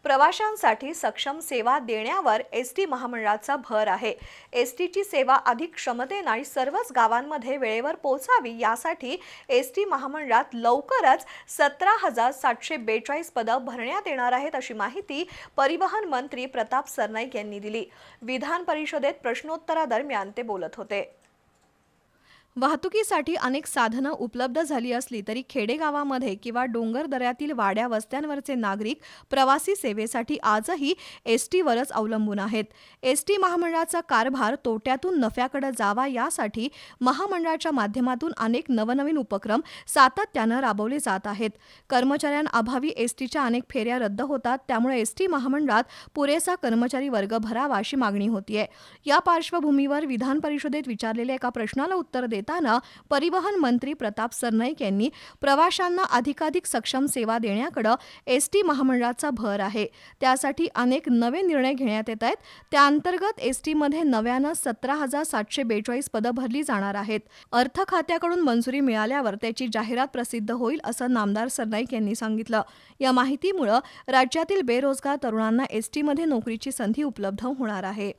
प्रवाशांसाठी सक्षम सेवा देण्यावर एसटी महामंडळाचा भर आहे। एसटीची सेवा अधिक क्षमतेने आणि सर्वच गावांमध्ये वेळेवर पोहोचावी यासाठी एसटी महामंडळात लवकरच 17,742 पदं भरण्यात येणार आहेत, अशी माहिती परिवहन मंत्री प्रताप सरनाईक यांनी दिली। विधान परिषदेत प्रश्नोत्तरादरम्यान ते बोलत होते। वाहतुकीसाठी अनेक साधनं उपलब्ध झाली असली तरी खेडेगावामध्ये किंवा डोंगर दऱ्यातील वाड्या वस्त्यांवरचे नागरिक प्रवासी सेवेसाठी आजही एसटीवरच अवलंबून आहेत। एसटी महामंडळाचा कारभार तोट्यातून नफ्याकडे जावा यासाठी महामंडळाच्या माध्यमातून अनेक नवनवीन उपक्रम सातत्यानं राबवले जात आहेत। कर्मचाऱ्यांअभावी एसटीच्या अनेक फेऱ्या रद्द होतात, त्यामुळे एसटी महामंडळात पुरेसा कर्मचारी वर्ग भरावा अशी मागणी होतीये। या पार्श्वभूमीवर विधान परिषदेत विचारलेल्या एका प्रश्नाला उत्तर देताना परिवहन मंत्री प्रताप सरनाईक यांनी प्रवाशांना अधिकाधिक सक्षम सेवा देण्याकडे एसटी महामंडळाचा भर आहे, त्यासाठी अनेक नवे निर्णय घेण्यात येत आहेत। त्या अंतर्गत एसटीमध्ये नव्यानं 17,742 पदं भरली जाणार आहेत। अर्थ खात्याकडून मंजुरी मिळाल्यावर त्याची जाहिरात प्रसिद्ध होईल, असं नामदार सरनाईक यांनी सांगितलं। या माहितीमुळे राज्यातील बेरोजगार तरुणांना एसटीमध्ये नोकरीची संधी उपलब्ध होणार आहे।